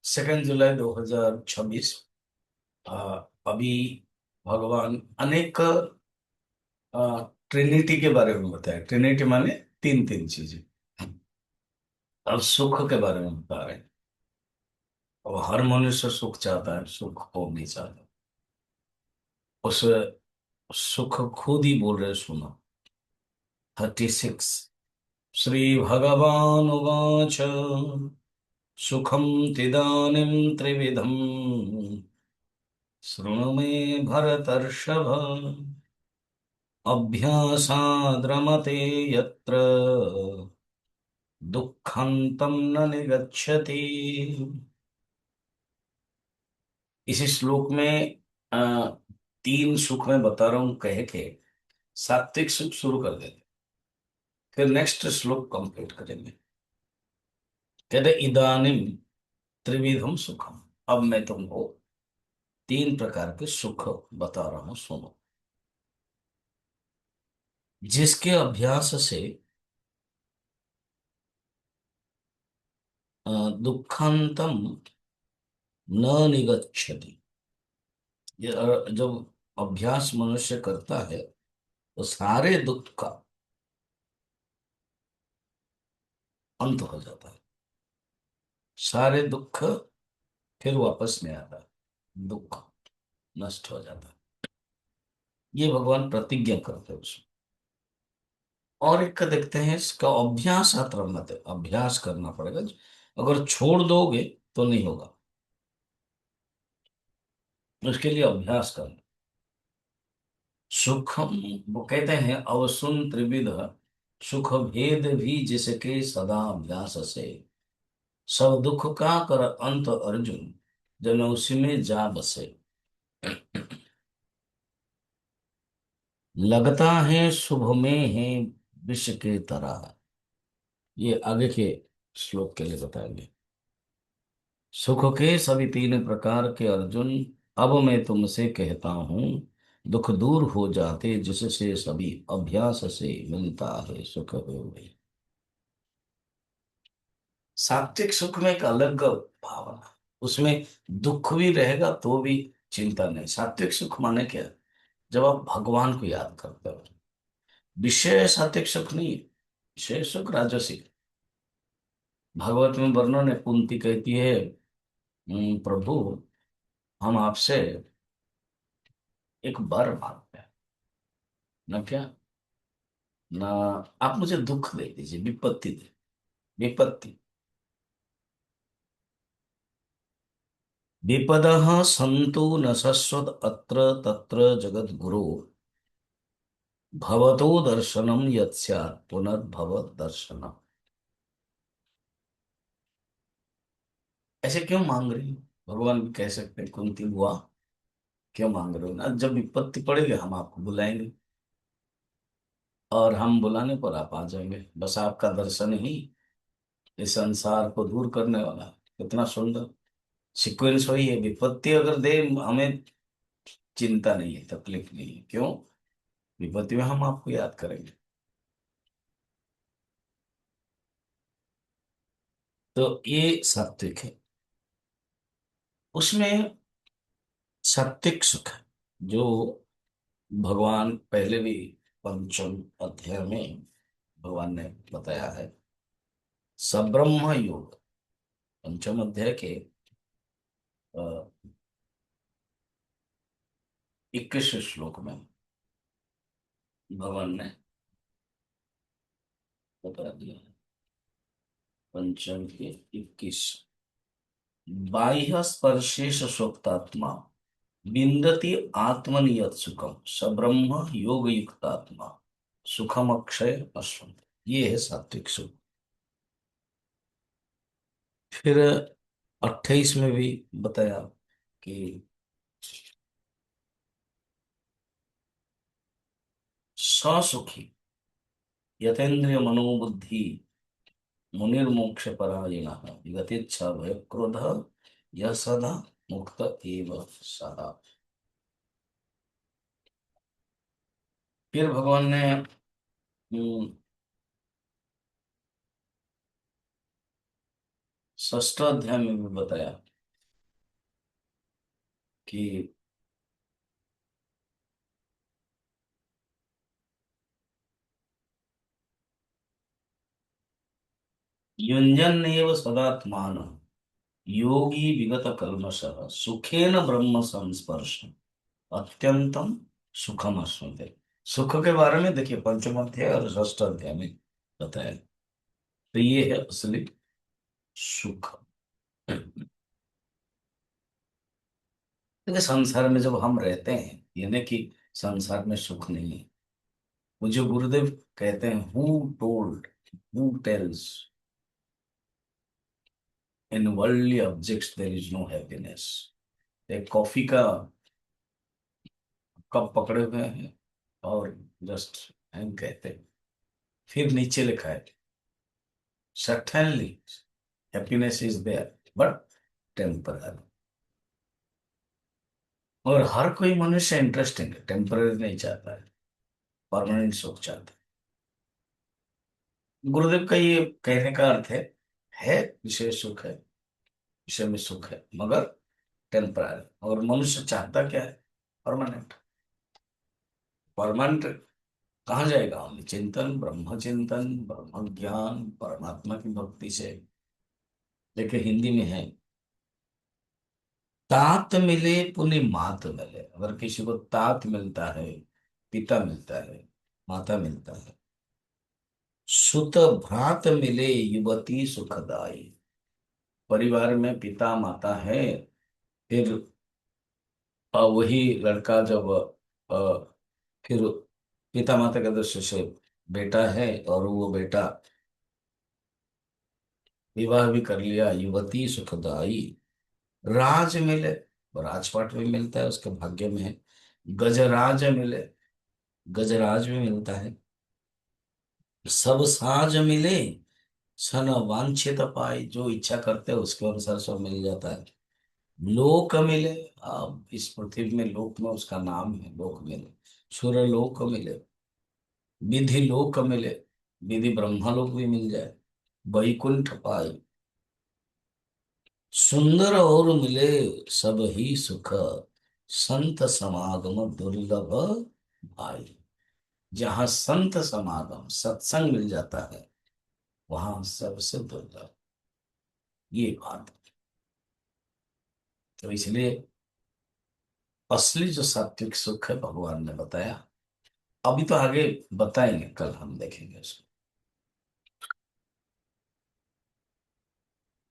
2 जुलाई 2026। अभी भगवान अनेक ट्रिनिटी के बारे में बताया। ट्रिनिटी माने तीन तीन चीजें। अब सुख के बारे में बता रहे हैं। और हर मनुष्य सुख चाहता है, सुख को नहीं चाहता। उस सुख खुद ही बोल रहे, सुनो। 36। श्री भगवान उवाच सुखम तिदानीं त्रिविधम् शृणु मे भरतर्षभ। अभ्यासाद् यत्र दुःखन्तं न निगच्छति। इसी श्लोक में तीन सुख में बता रहा हूं कह के सात्विक सुख शुरू कर देते, फिर नेक्स्ट श्लोक कंप्लीट करेंगे। कहते इदानीम त्रिविधम सुखम। अब मैं तुमको तीन प्रकार के सुख बता रहा हूं, सुनो। जिसके अभ्यास से दुखांतम न निगच्छति। जब अभ्यास मनुष्य करता है तो सारे दुख का अंत हो जाता है। सारे दुख फिर वापस नहीं आता, दुख नष्ट हो जाता है। ये भगवान प्रतिज्ञा करते हैं उसमें। और एक का देखते हैं, इसका अभ्यास आत्मत है, अभ्यास करना पड़ेगा। अगर छोड़ दोगे तो नहीं होगा, उसके लिए अभ्यास करना। सुखम, वो कहते हैं अवसुन त्रिविध सुख भेद भी जिसके सदा अभ्यास से। सब दुख का कर अंत अर्जुन जन उसी में जा बसे। लगता है शुभ में है विष के तरह। ये आगे के श्लोक के लिए बताएंगे। सुख के सभी तीन प्रकार के अर्जुन, अब मैं तुमसे कहता हूं। दुख दूर हो जाते जिससे सभी अभ्यास से मिलता है सुख हो गई। सात्विक सुख में एक अलग भावना, उसमें दुख भी रहेगा तो भी चिंता नहीं। सात्विक सुख माने क्या? जब आप भगवान को याद करते हो। विषय सात्विक सुख नहीं है, विषय सुख राजसिक। भागवत में वर्णन है, कुंती कहती है प्रभु, हम आपसे एक वर मांगते हैं। ना क्या? ना, आप मुझे दुख दे दीजिए, विपत्ति दे। विपत्ति, विपदः सन्तु न शश्वत अत्र तत्र जगत गुरु। भवतो दर्शनम यत्स्यात् पुनर्भव दर्शनम। ऐसे क्यों मांग रही हो? भगवान भी कह सकते हैं, कुंती बुआ क्यों मांग रहे हो ना? जब विपत्ति पड़ेगी हम आपको बुलाएंगे, और हम बुलाने पर आप आ जाएंगे। बस आपका दर्शन ही इस संसार को दूर करने वाला है। कितना सुंदर सीक्वेंस वही है। विपत्ति अगर दे हमें, चिंता नहीं है, तकलीफ नहीं है। क्यों? विपत्ति में हम आपको याद करेंगे। तो ये सात्विक है। उसमें सात्विक सुख है जो भगवान पहले भी पंचम अध्याय में भगवान ने बताया है। सब्रह्म योग, पंचम अध्याय के 21 श्लोक में भगवान ने बता दिया है। पंचम के 21। बाह्य स्पर्शेश सुप्तात्मा विन्दति आत्मनियत सुखम सब्रह्म योग युक्तात्मा सुखम अक्षय अश्वंत। ये है सात्विक सुख। फिर 28 में भी बताया कि ससुखी यतेन्द्रिय मनोबुद्धि मुनिर्मोक्ष परायण गतिच्छा भय क्रोध यह सदा मुक्त एव सदा। फिर भगवान ने 6 अध्याय में भी बताया कि युञ्जन्नेव सदात्मान योगी विगत कल्मषः सुखेन ब्रह्म संस्पर्श अत्यंतम सुखम अश्नुते। सुख के बारे में देखिए पंचम अध्याय और षष्ठ अध्याय में बताया। तो ये है असली सुख। देखिए संसार में जब हम रहते हैं, ये नहीं कि संसार में सुख नहीं है। मुझे गुरुदेव कहते हैं, who told, who tells in worldly objects there is no happiness. एक कॉफी का कप पकड़े हुए हैं और जस्ट हम कहते हैं, फिर नीचे लिखा है certainly happiness is there but temporary। और हर कोई मनुष्य इंटरेस्टिंग है, टेम्पररी नहीं चाहता है, परमानेंट सुख चाहता है। गुरुदेव का ये कहने का अर्थ है विशेष सुख है, विषय में सुख है, मगर टेम्पररी। और मनुष्य चाहता क्या है? परमानेंट। परमानेंट कहाँ जाएगा? हम चिंतन, ब्रह्म चिंतन, ब्रह्म ज्ञान, परमात्मा की भक्ति से। देखिए हिंदी में है, तात मिले पुनि मात मिले। अगर किसी को तात मिलता है, पिता मिलता है, माता मिलता है, सुत भ्रात मिले युवती सुखदाई। परिवार में पिता माता है, फिर वही लड़का जब फिर पिता माता के दृष्टि से बेटा है, और वो बेटा विवाह भी कर लिया, युवती सुखदाई। राज मिले, और राजपाट भी मिलता है, उसके भाग्य में है। गजराज मिले, गजराज भी मिलता है। सब साज मिले, सन वांछित पाए। जो इच्छा करते हैं उसके अनुसार सब मिल जाता है। लोक मिले, अब इस पृथ्वी में लोक में उसका नाम है, लोक मिले। सुर लोक मिले, विधि लोक मिले, विधि ब्रह्मलोक भी मिल जाए। वैकुंठ पाई, सुंदर और मिले सब ही सुख। संत समागम दुर्लभ भाई। जहां संत समागम सत्संग मिल जाता है, वहां सबसे दुर्लभ ये बात। तो इसलिए असली जो सात्विक सुख है भगवान ने बताया। अभी तो आगे बताएंगे, कल हम देखेंगे उसको।